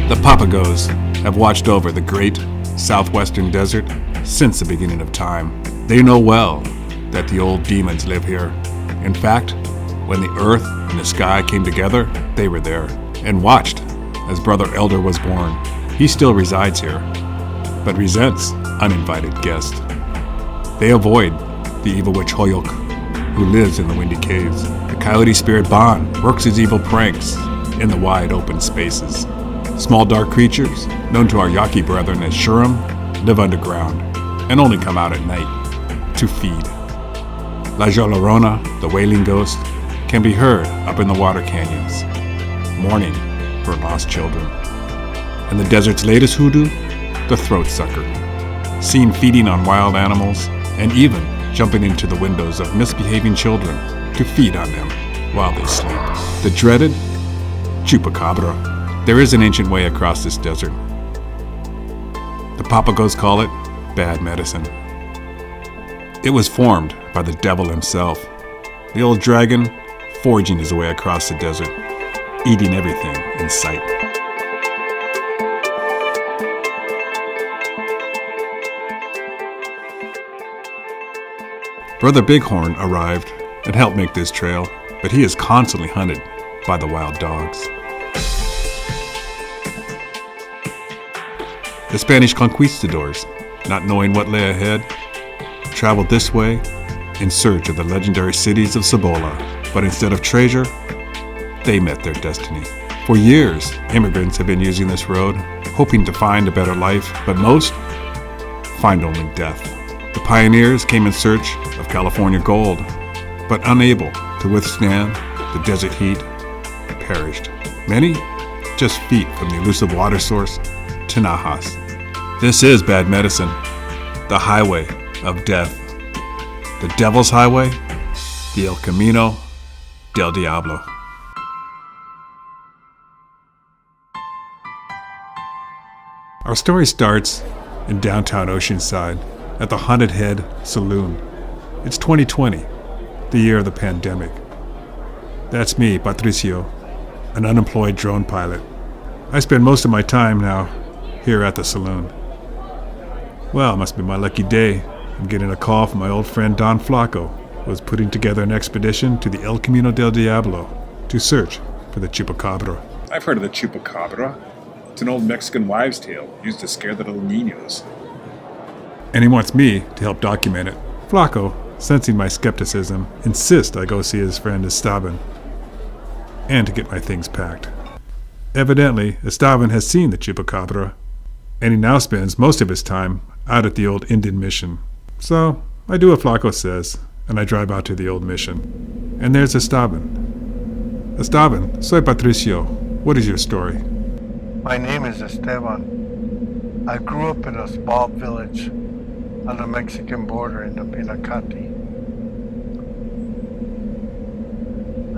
The Papagos have watched over the great southwestern desert since the beginning of time. They know well that the old demons live here. In fact, when the earth and the sky came together, they were there and watched as Brother Elder was born. He still resides here, but resents uninvited guests. They avoid the evil witch Hoyok, who lives in the windy caves. The coyote spirit Bon works his evil pranks in the wide open spaces. Small dark creatures, known to our Yaqui brethren as Shurim, live underground and only come out at night to feed. La Llorona, the wailing ghost, can be heard up in the water canyons, mourning for lost children. And the desert's latest hoodoo, the throat sucker, seen feeding on wild animals and even jumping into the windows of misbehaving children to feed on them while they sleep. The dreaded Chupacabra. There is an ancient way across this desert. The Papagos call it bad medicine. It was formed by the devil himself, the old dragon forging his way across the desert, eating everything in sight. Brother Bighorn arrived and helped make this trail, but he is constantly hunted by the wild dogs. The Spanish conquistadors, not knowing what lay ahead, traveled this way in search of the legendary cities of Cibola, but instead of treasure, they met their destiny. For years, immigrants have been using this road, hoping to find a better life, but most find only death. The pioneers came in search of California gold, but unable to withstand the desert heat, perished. Many just feet from the elusive water source, Tinajas. This is bad medicine, the highway of death. The devil's highway, the El Camino Del Diablo. Our story starts in downtown Oceanside at the Haunted Head Saloon. It's 2020, the year of the pandemic. That's me, Patricio, an unemployed drone pilot. I spend most of my time now here at the saloon. Well, it must be my lucky day. I'm getting a call from my old friend Don Flaco, who is putting together an expedition to the El Camino del Diablo to search for the Chupacabra. I've heard of the Chupacabra. It's an old Mexican wives' tale used to scare the little niños. And he wants me to help document it. Flaco, sensing my skepticism, insists I go see his friend Esteban and to get my things packed. Evidently, Esteban has seen the Chupacabra, and he now spends most of his time out at the old Indian mission. So, I do what Flaco says, and I drive out to the old mission. And there's Esteban. Esteban, soy Patricio. What is your story? My name is Esteban. I grew up in a small village on the Mexican border in the Pinacati.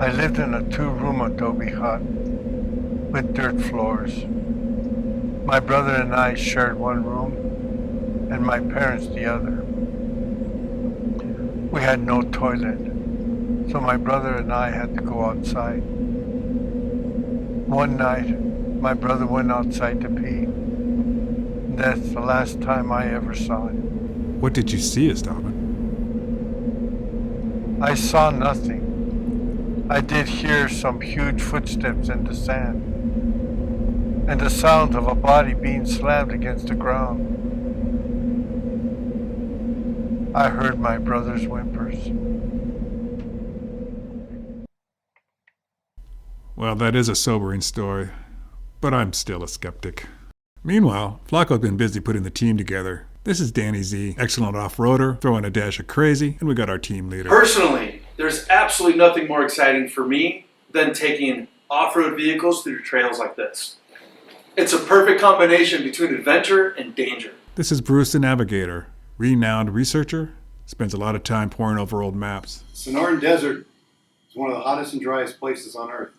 I lived in a 2-room adobe hut with dirt floors. My brother and I shared one room, and my parents the other. We had no toilet, so my brother and I had to go outside. One night, my brother went outside to pee. That's the last time I ever saw him. What did you see, Esteban? I saw nothing. I did hear some huge footsteps in the sand, and the sound of a body being slammed against the ground. I heard my brother's whimpers. Well, that is a sobering story, but I'm still a skeptic. Meanwhile, Flaco's been busy putting the team together. This is Danny Z, excellent off-roader, throwing a dash of crazy, and we got our team leader. Personally, there's absolutely nothing more exciting for me than taking off-road vehicles through trails like this. It's a perfect combination between adventure and danger. This is Bruce the Navigator, renowned researcher, spends a lot of time poring over old maps. Sonoran Desert is one of the hottest and driest places on Earth.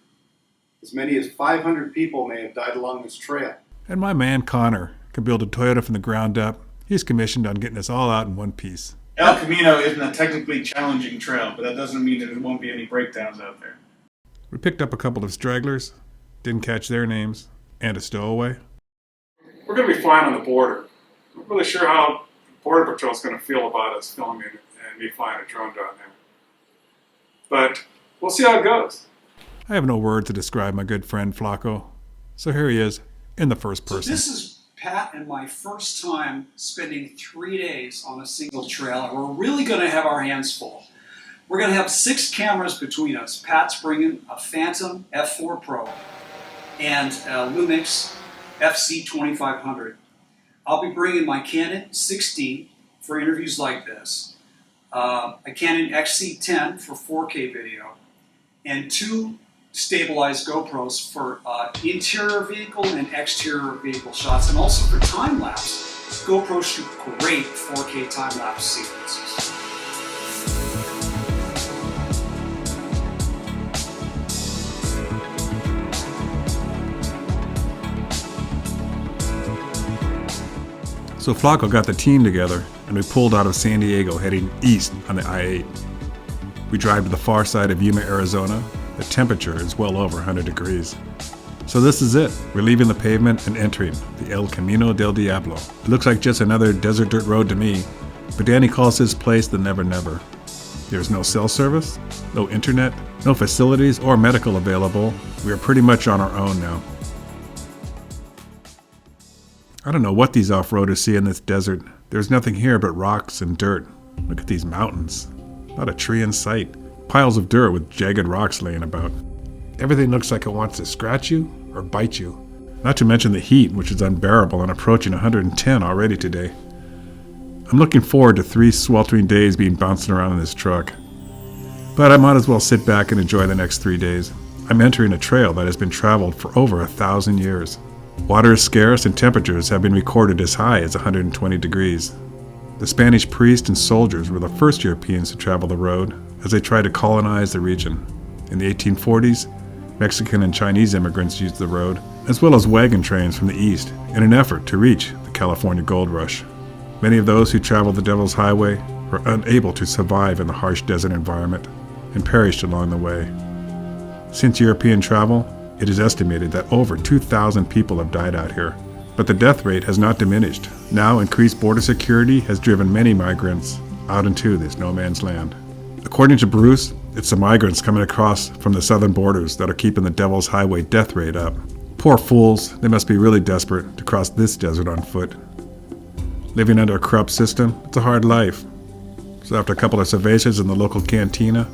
As many as 500 people may have died along this trail. And my man Connor can build a Toyota from the ground up. He's commissioned on getting us all out in one piece. El Camino isn't a technically challenging trail, but that doesn't mean that there won't be any breakdowns out there. We picked up a couple of stragglers, didn't catch their names, And a stowaway? We're going to be flying on the border. I'm not really sure how Border Patrol is going to feel about us filming and me flying a drone down there. But we'll see how it goes. I have no word to describe my good friend Flacco. So here he is, in the first person. So this is Pat and my first time spending 3 days on a single trail, and we're really going to have our hands full. We're going to have 6 cameras between us. Pat's bringing a Phantom F4 Pro and a Lumix FC2500. I'll be bringing my Canon 6D for interviews like this, a Canon XC10 for 4K video, and 2 stabilized GoPros for interior vehicle and exterior vehicle shots, and also for time-lapse. GoPros shoot great 4K time-lapse sequences. So Flacco got the team together, and we pulled out of San Diego heading east on the I-8. We drive to the far side of Yuma, Arizona. The temperature is well over 100 degrees. So this is it. We're leaving the pavement and entering the El Camino Del Diablo. It looks like just another desert dirt road to me, but Danny calls his place the Never Never. There's no cell service, no internet, no facilities or medical available. We are pretty much on our own now. I don't know what these off-roaders see in this desert. There's nothing here but rocks and dirt. Look at these mountains. Not a tree in sight. Piles of dirt with jagged rocks laying about. Everything looks like it wants to scratch you or bite you. Not to mention the heat, which is unbearable and approaching 110 already today. I'm looking forward to 3 sweltering days being bouncing around in this truck. But I might as well sit back and enjoy the next 3 days. I'm entering a trail that has been traveled for over 1,000 years. Water is scarce and temperatures have been recorded as high as 120 degrees. The Spanish priests and soldiers were the first Europeans to travel the road as they tried to colonize the region. In the 1840s, Mexican and Chinese immigrants used the road, as well as wagon trains from the east, in an effort to reach the California gold rush. Many of those who traveled the Devil's Highway were unable to survive in the harsh desert environment and perished along the way. Since European travel, it is estimated that over 2,000 people have died out here, but the death rate has not diminished. Now, increased border security has driven many migrants out into this no man's land. According to Bruce, it's the migrants coming across from the southern borders that are keeping the Devil's Highway death rate up. Poor fools, they must be really desperate to cross this desert on foot. Living under a corrupt system, it's a hard life. So after a couple of cervezas in the local cantina,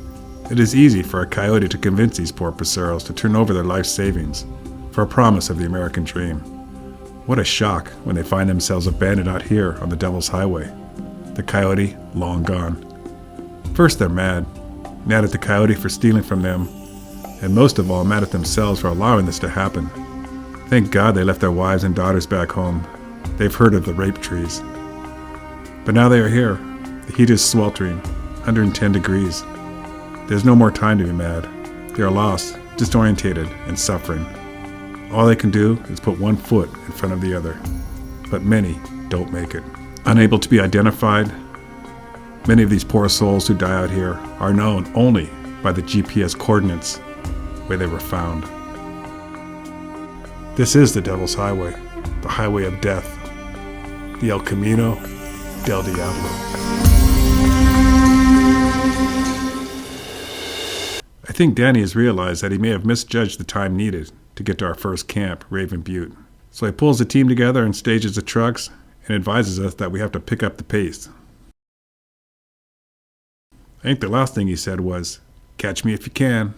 it is easy for a coyote to convince these poor paseros to turn over their life savings for a promise of the American dream. What a shock when they find themselves abandoned out here on the Devil's Highway. The coyote, long gone. First they're mad at the coyote for stealing from them, and most of all mad at themselves for allowing this to happen. Thank God they left their wives and daughters back home. They've heard of the rape trees. But now they are here. The heat is sweltering, 110 degrees. There's no more time to be mad. They are lost, disorientated, and suffering. All they can do is put one foot in front of the other. But many don't make it. Unable to be identified, many of these poor souls who die out here are known only by the GPS coordinates where they were found. This is the Devil's Highway, the highway of death, the El Camino del Diablo. I think Danny has realized that he may have misjudged the time needed to get to our first camp, Raven Butte. So he pulls the team together and stages the trucks and advises us that we have to pick up the pace. I think the last thing he said was, "Catch me if you can."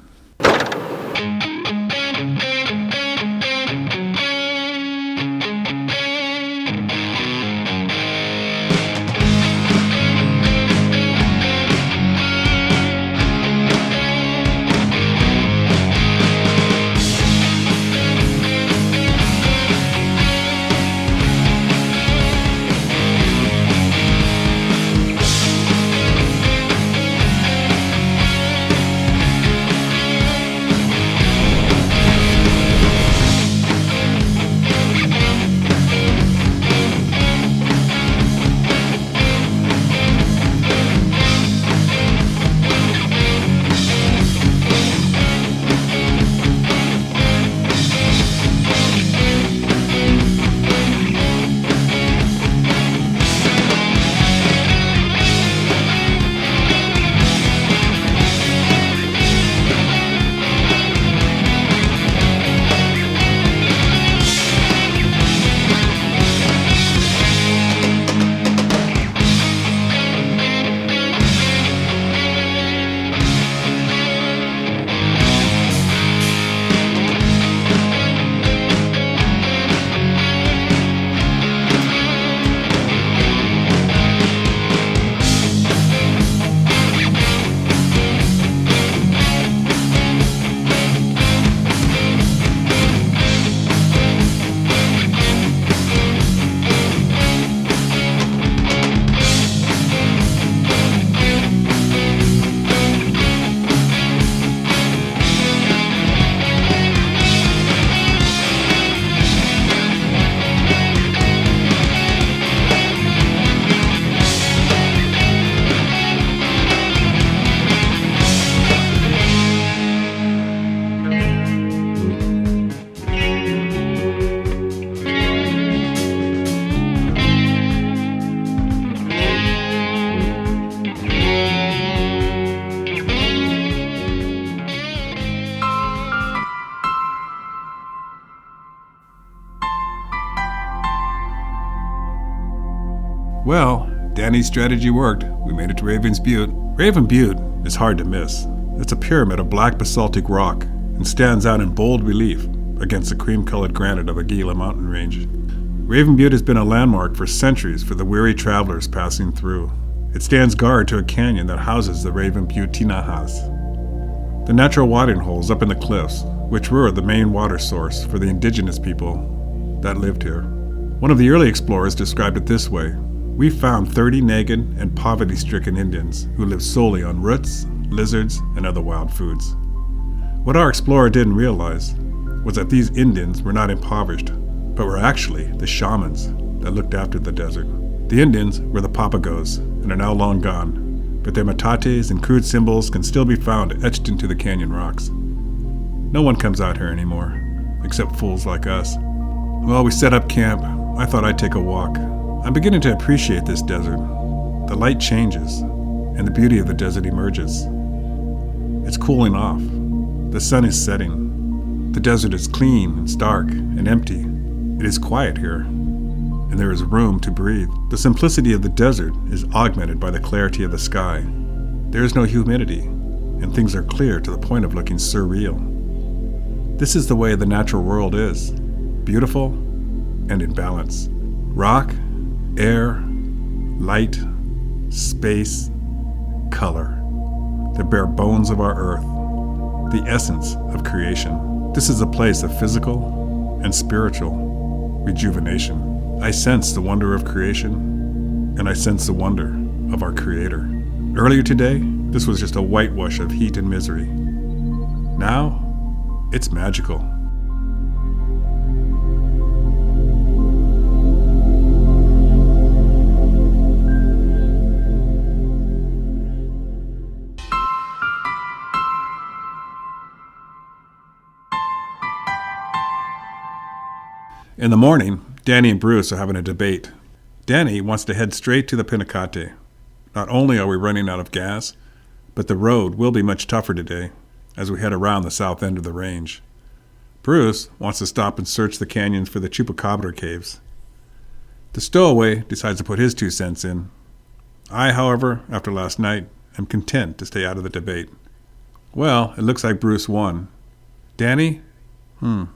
Well, Danny's strategy worked. We made it to Raven's Butte. Raven Butte is hard to miss. It's a pyramid of black basaltic rock and stands out in bold relief against the cream-colored granite of the Gila mountain range. Raven Butte has been a landmark for centuries for the weary travelers passing through. It stands guard to a canyon that houses the Raven Butte Tinahas, the natural watering holes up in the cliffs, which were the main water source for the indigenous people that lived here. One of the early explorers described it this way: "We found 30 naked and poverty-stricken Indians who lived solely on roots, lizards, and other wild foods." What our explorer didn't realize was that these Indians were not impoverished, but were actually the shamans that looked after the desert. The Indians were the Papagos and are now long gone, but their metates and crude symbols can still be found etched into the canyon rocks. No one comes out here anymore, except fools like us. Well, we set up camp. I thought I'd take a walk. I'm beginning to appreciate this desert. The light changes, and the beauty of the desert emerges. It's cooling off. The sun is setting. The desert is clean and stark and empty. It is quiet here, and there is room to breathe. The simplicity of the desert is augmented by the clarity of the sky. There is no humidity, and things are clear to the point of looking surreal. This is the way the natural world is, beautiful and in balance. Rock, air, light, space, color. The bare bones of our earth, the essence of creation. This is a place of physical and spiritual rejuvenation. I sense the wonder of creation, and I sense the wonder of our Creator. Earlier today, this was just a whitewash of heat and misery. Now, it's magical. In the morning, Danny and Bruce are having a debate. Danny wants to head straight to the Pinacate. Not only are we running out of gas, but the road will be much tougher today as we head around the south end of the range. Bruce wants to stop and search the canyons for the Chupacabra caves. The stowaway decides to put his 2 cents in. I, however, after last night, am content to stay out of the debate. Well, it looks like Bruce won. Danny? I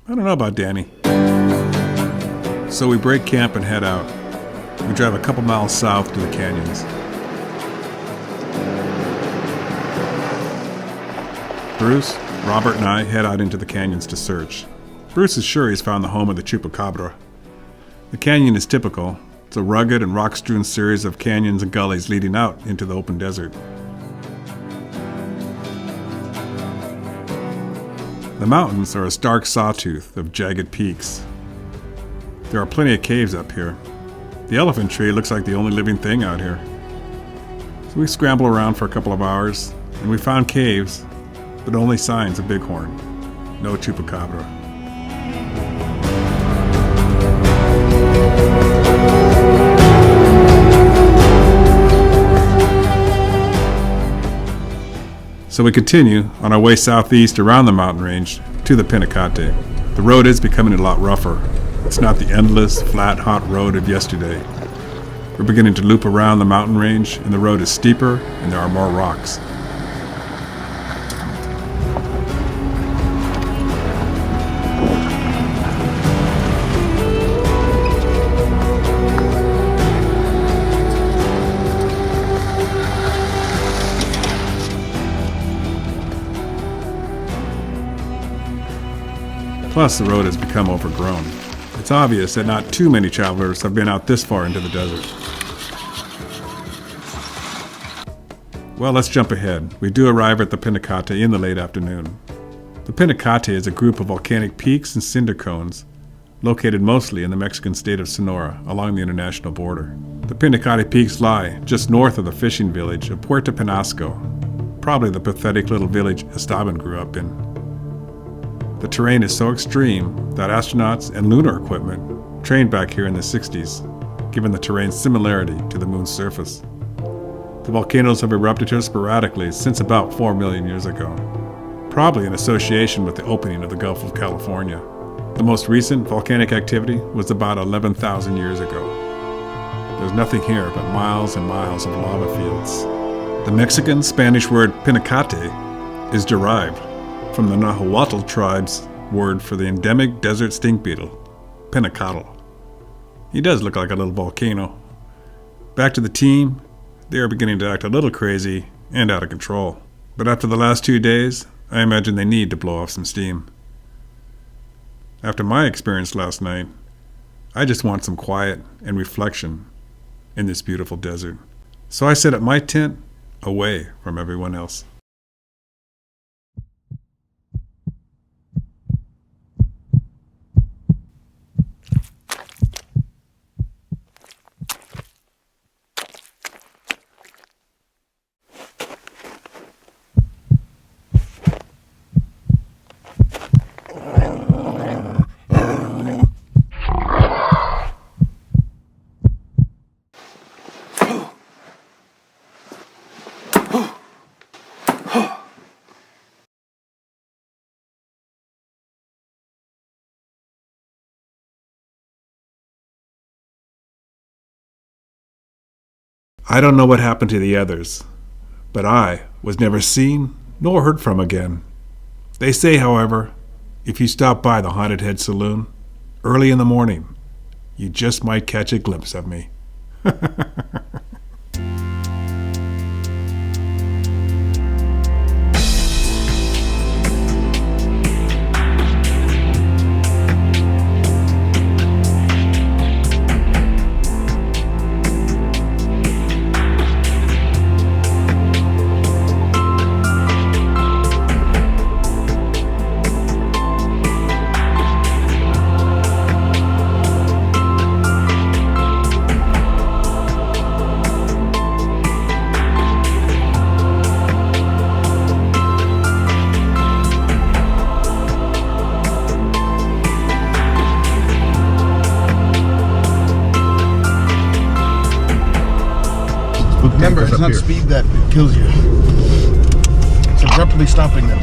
don't know about Danny. So we break camp and head out. We drive a couple miles south to the canyons. Bruce, Robert, and I head out into the canyons to search. Bruce is sure he's found the home of the Chupacabra. The canyon is typical. It's a rugged and rock-strewn series of canyons and gullies leading out into the open desert. The mountains are a stark sawtooth of jagged peaks. There are plenty of caves up here. The elephant tree looks like the only living thing out here. So we scramble around for a couple of hours, and we found caves, but only signs of bighorn. No Chupacabra. So we continue on our way southeast around the mountain range to the Pinacate. The road is becoming a lot rougher. It's not the endless, flat, hot road of yesterday. We're beginning to loop around the mountain range, and the road is steeper and there are more rocks. Plus, the road has become overgrown. It's obvious that not too many travelers have been out this far into the desert. Well, let's jump ahead. We do arrive at the Pinacate in the late afternoon. The Pinacate is a group of volcanic peaks and cinder cones located mostly in the Mexican state of Sonora along the international border. The Pinacate peaks lie just north of the fishing village of Puerto Penasco, probably the pathetic little village Esteban grew up in. The terrain is so extreme that astronauts and lunar equipment trained back here in the 60s, given the terrain's similarity to the moon's surface. The volcanoes have erupted here sporadically since about 4 million years ago, probably in association with the opening of the Gulf of California. The most recent volcanic activity was about 11,000 years ago. There's nothing here but miles and miles of lava fields. The Mexican-Spanish word pinacate is derived from the Nahuatl tribe's word for the endemic desert stink beetle, pinacatl. He does look like a little volcano. Back to the team, they are beginning to act a little crazy and out of control. But after the last 2 days, I imagine they need to blow off some steam. After my experience last night, I just want some quiet and reflection in this beautiful desert. So I set up my tent away from everyone else. I don't know what happened to the others, but I was never seen nor heard from again. They say, however, if you stop by the Haunted Head Saloon early in the morning, you just might catch a glimpse of me. Remember, it's not speed that kills you. It's abruptly stopping them.